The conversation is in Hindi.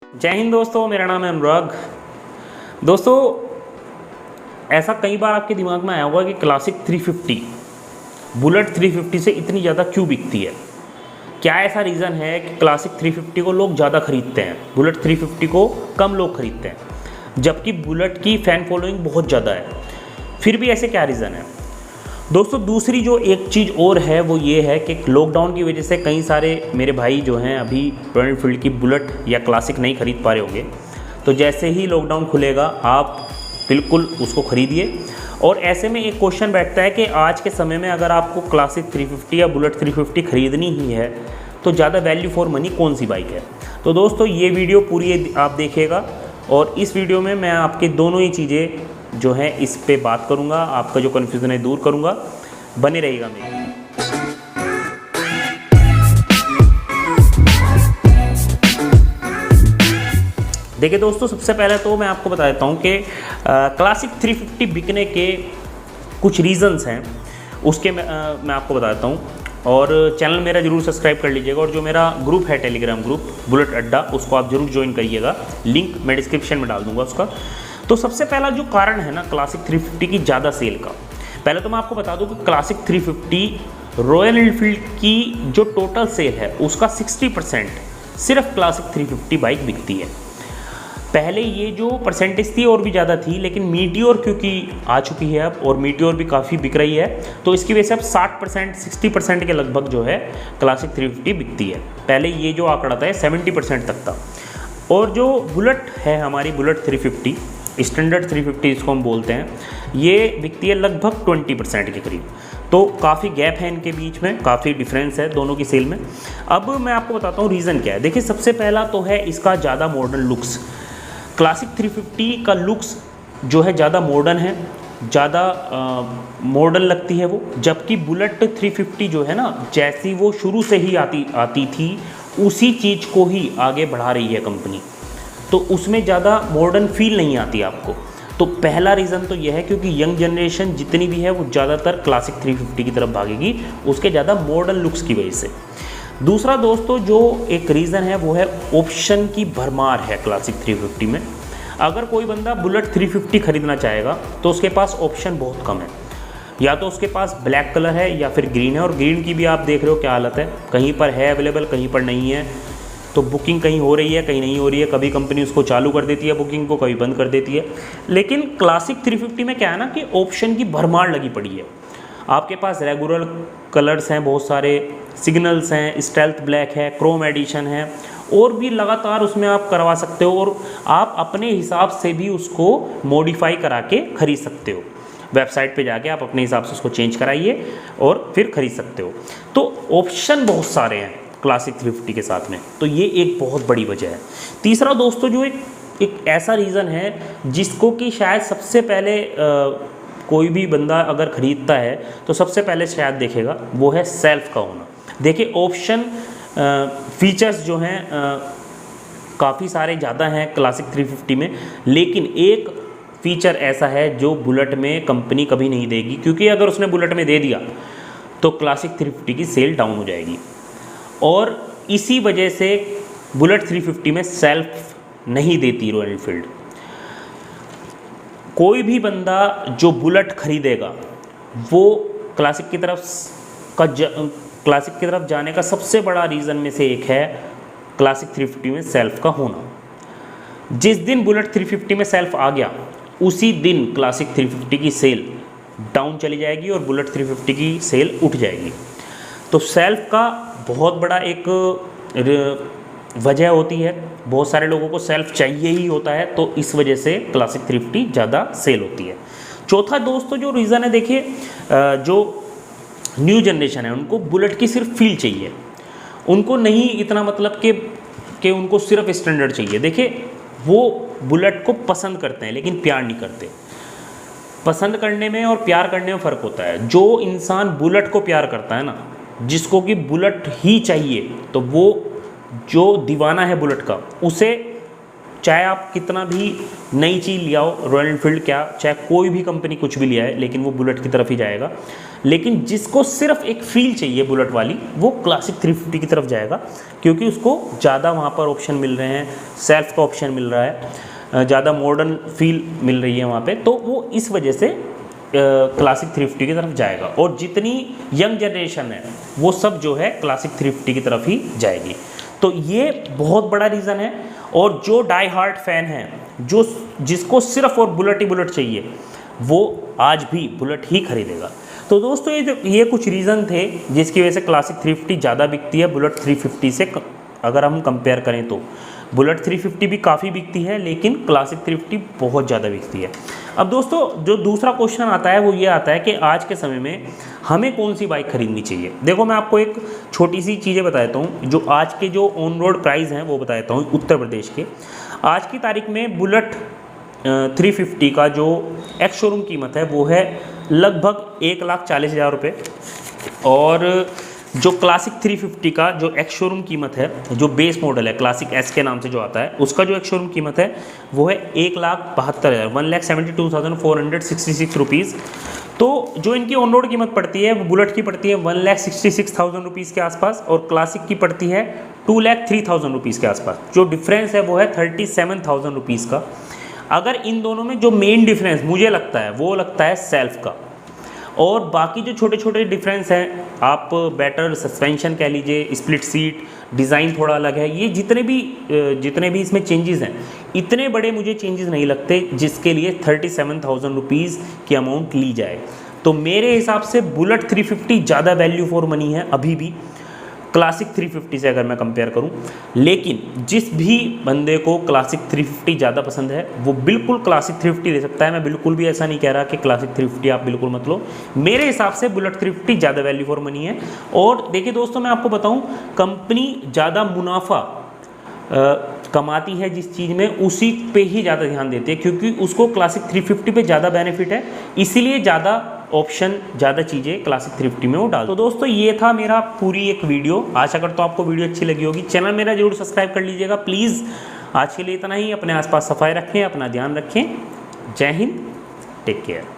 जय हिंद दोस्तों, मेरा नाम है अनुराग। दोस्तों, ऐसा कई बार आपके दिमाग में आया होगा कि क्लासिक 350 बुलेट 350 से इतनी ज़्यादा क्यों बिकती है। क्या ऐसा रीज़न है कि क्लासिक 350 को लोग ज़्यादा खरीदते हैं, बुलेट 350 को कम लोग खरीदते हैं, जबकि बुलेट की फ़ैन फॉलोइंग बहुत ज़्यादा है। फिर भी ऐसे क्या रीज़न है दोस्तों? दूसरी जो एक चीज़ और है वो ये है कि लॉकडाउन की वजह से कई सारे मेरे भाई जो हैं अभी रॉयल एनफील्ड की बुलेट या क्लासिक नहीं खरीद पा रहे होंगे। तो जैसे ही लॉकडाउन खुलेगा आप बिल्कुल उसको खरीदिए। और ऐसे में एक क्वेश्चन बैठता है कि आज के समय में अगर आपको क्लासिक 350 या बुलेट 350 खरीदनी ही है तो ज़्यादा वैल्यू फॉर मनी कौन सी बाइक है। तो दोस्तों, ये वीडियो पूरी आप देखिएगा और इस वीडियो में मैं आपके दोनों ही चीज़ें जो है इस पे बात करूंगा, आपका जो कन्फ्यूज़न है दूर करूंगा। बने रहिएगा मेरे। देखिए दोस्तों, सबसे पहले तो मैं आपको बता देता हूं कि क्लासिक 350 बिकने के कुछ रीज़न्स हैं, उसके मैं आपको बता देता हूं। और चैनल मेरा जरूर सब्सक्राइब कर लीजिएगा और जो मेरा ग्रुप है टेलीग्राम ग्रुप बुलेट अड्डा, उसको आप जरूर ज्वाइन करिएगा। लिंक मैं डिस्क्रिप्शन में डाल दूंगा उसका। तो सबसे पहला जो कारण है ना क्लासिक 350 की ज़्यादा सेल का, पहले तो मैं आपको बता दूं कि क्लासिक 350 रॉयल एनफील्ड की जो टोटल सेल है उसका 60% सिर्फ क्लासिक 350 बाइक बिकती है। पहले ये जो परसेंटेज थी और भी ज़्यादा थी, लेकिन मीटियोर क्योंकि आ चुकी है अब और मीटियोर भी काफ़ी बिक रही है, तो इसकी वजह से अब 60% 60% के लगभग जो है क्लासिक 350 बिकती है। पहले ये जो आंकड़ा था 70% तक था। और जो बुलेट है हमारी बुलेट 350 स्टैंडर्ड 350 इसको हम बोलते हैं, ये बिकती है लगभग 20% के करीब। तो काफ़ी गैप है इनके बीच में, काफ़ी डिफरेंस है दोनों की सेल में। अब मैं आपको बताता हूँ रीज़न क्या है। देखिए, सबसे पहला तो है इसका ज़्यादा मॉडर्न लुक्स। क्लासिक 350 का लुक्स जो है ज़्यादा मॉडर्न है, ज़्यादा मॉडर्न लगती है वो, जबकि बुलेट 350 जो है ना, जैसी वो शुरू से ही आती थी उसी चीज़ को ही आगे बढ़ा रही है कंपनी, तो उसमें ज़्यादा मॉडर्न फील नहीं आती आपको। तो पहला रीज़न तो यह है क्योंकि यंग जनरेशन जितनी भी है वो ज़्यादातर क्लासिक 350 की तरफ भागेगी, उसके ज़्यादा मॉडर्न लुक्स की वजह से। दूसरा दोस्तों जो एक रीज़न है वो है ऑप्शन की भरमार है क्लासिक 350 में। अगर कोई बंदा बुलेट 350 खरीदना चाहेगा तो उसके पास ऑप्शन बहुत कम है। या तो उसके पास ब्लैक कलर है या फिर ग्रीन है, और ग्रीन की भी आप देख रहे हो क्या हालत है, कहीं पर है अवेलेबल, कहीं पर नहीं है। तो बुकिंग कहीं हो रही है, कहीं नहीं हो रही है। कभी कंपनी उसको चालू कर देती है बुकिंग को, कभी बंद कर देती है। लेकिन क्लासिक 350 में क्या है ना कि ऑप्शन की भरमार लगी पड़ी है। आपके पास रेगुलर कलर्स हैं, बहुत सारे सिग्नल्स हैं, स्टेल्थ ब्लैक है, क्रोम एडिशन है, और भी लगातार उसमें आप करवा सकते हो और आप अपने हिसाब से भी उसको मॉडिफाई करा के खरीद सकते हो। वेबसाइट पे जाके आप अपने हिसाब से उसको चेंज कराइए और फिर खरीद सकते हो। तो ऑप्शन बहुत सारे हैं क्लासिक 350 के साथ में, तो ये एक बहुत बड़ी वजह है। तीसरा दोस्तों जो एक ऐसा रीज़न है जिसको कि शायद सबसे पहले कोई भी बंदा अगर ख़रीदता है तो सबसे पहले शायद देखेगा, वो है सेल्फ का होना। देखिए, ऑप्शन फीचर्स जो हैं काफ़ी सारे ज़्यादा हैं क्लासिक 350 में, लेकिन एक फ़ीचर ऐसा है जो बुलेट में कंपनी कभी नहीं देगी, क्योंकि अगर उसने बुलेट में दे दिया तो क्लासिक 350 की सेल डाउन हो जाएगी। और इसी वजह से बुलेट 350 में सेल्फ नहीं देती रॉयल एनफील्ड। कोई भी बंदा जो बुलेट खरीदेगा वो क्लासिक की तरफ जाने का सबसे बड़ा रीज़न में से एक है क्लासिक 350 में सेल्फ का होना। जिस दिन बुलेट 350 में सेल्फ आ गया उसी दिन क्लासिक 350 की सेल डाउन चली जाएगी और बुलेट 350 की सेल उठ जाएगी। तो सेल्फ का बहुत बड़ा एक वजह होती है, बहुत सारे लोगों को सेल्फ चाहिए ही होता है, तो इस वजह से क्लासिक 350 ज़्यादा सेल होती है। चौथा दोस्तों जो रीज़न है, देखिए जो न्यू जनरेशन है उनको बुलेट की सिर्फ फील चाहिए, उनको नहीं इतना मतलब कि उनको सिर्फ स्टैंडर्ड चाहिए। देखिए, वो बुलेट को पसंद करते हैं लेकिन प्यार नहीं करते। पसंद करने में और प्यार करने में फ़र्क होता है। जो इंसान बुलेट को प्यार करता है ना, जिसको कि बुलेट ही चाहिए, तो वो जो दीवाना है बुलेट का, उसे चाहे आप कितना भी नई चीज़ ले आओ, रॉयल एनफील्ड क्या, चाहे कोई भी कंपनी कुछ भी ले आए, लेकिन वो बुलेट की तरफ ही जाएगा। लेकिन जिसको सिर्फ एक फील चाहिए बुलेट वाली, वो क्लासिक 350 की तरफ जाएगा, क्योंकि उसको ज़्यादा वहाँ पर ऑप्शन मिल रहे हैं, सेल्फ का ऑप्शन मिल रहा है, ज़्यादा मॉडर्न फील मिल रही है वहाँ पे, तो वो इस वजह से क्लासिक 350 की तरफ जाएगा। और जितनी यंग जनरेशन है वो सब जो है क्लासिक 350 की तरफ ही जाएगी। तो ये बहुत बड़ा रीज़न है। और जो डाई हार्ट फैन है, जो जिसको सिर्फ और बुलेट ही बुलेट चाहिए, वो आज भी बुलेट ही खरीदेगा। तो दोस्तों ये कुछ रीज़न थे जिसकी वजह से क्लासिक 350 ज़्यादा बिकती है बुलेट 350 से। अगर हम कंपेयर करें तो बुलेट 350 भी काफ़ी बिकती है, लेकिन क्लासिक 350 बहुत ज़्यादा बिकती है। अब दोस्तों जो दूसरा क्वेश्चन आता है वो ये आता है कि आज के समय में हमें कौन सी बाइक खरीदनी चाहिए। देखो मैं आपको एक छोटी सी चीज़ें बता देता हूँ, जो आज के जो ऑन रोड प्राइस हैं वो बता देता हूँ उत्तर प्रदेश के। आज की तारीख में बुलेट 350 का जो एक्स शोरूम कीमत है वो है लगभग 1,40,000 रुपये। और जो क्लासिक 350 का जो एक्स शोरूम कीमत है, जो बेस मॉडल है क्लासिक एस के नाम से जो आता है, उसका जो एक्स शोरूम कीमत है वो है 1,72,000 1,72,466 रुपीज़। तो जो इनकी ऑन रोड कीमत पड़ती है वो बुलेट की पड़ती है 1,66,000 रुपीज़ के आसपास, और क्लासिक की पड़ती है 2,03,000 रुपीज़ के आसपास। जो डिफरेंस है वो है 37,000 रुपीज़ का। अगर इन दोनों में जो मेन डिफरेंस मुझे लगता है वो लगता है सेल्फ का, और बाकी जो छोटे छोटे डिफरेंस हैं, आप बेटर सस्पेंशन कह लीजिए, स्प्लिट सीट, डिज़ाइन थोड़ा अलग है, ये जितने भी इसमें चेंजेस हैं, इतने बड़े मुझे चेंजेस नहीं लगते जिसके लिए 37,000 रुपीज़ की अमाउंट ली जाए। तो मेरे हिसाब से बुलेट 350 ज़्यादा वैल्यू फॉर मनी है अभी भी क्लासिक 350 से, अगर मैं कंपेयर करूं। लेकिन जिस भी बंदे को क्लासिक 350 ज़्यादा पसंद है वो बिल्कुल क्लासिक 350 ले सकता है। मैं बिल्कुल भी ऐसा नहीं कह रहा कि क्लासिक 350 आप बिल्कुल मत लो। मेरे हिसाब से बुलेट 350 ज़्यादा वैल्यू फॉर मनी है। और देखिए दोस्तों, मैं आपको बताऊं, कंपनी ज़्यादा मुनाफा कमाती है जिस चीज़ में, उसी पे ही ज़्यादा ध्यान देती है, क्योंकि उसको क्लासिक 350 पे ज़्यादा बेनिफिट है, इसीलिए ज़्यादा ऑप्शन, ज़्यादा चीज़ें क्लासिक 350 में वो डाल। तो दोस्तों ये था मेरा पूरी एक वीडियो। आशा करता हूँ आपको वीडियो अच्छी लगी होगी। चैनल मेरा जरूर सब्सक्राइब कर लीजिएगा प्लीज़। आज के लिए इतना ही। अपने आसपास सफाई रखें, अपना ध्यान रखें। जय हिंद, टेक केयर।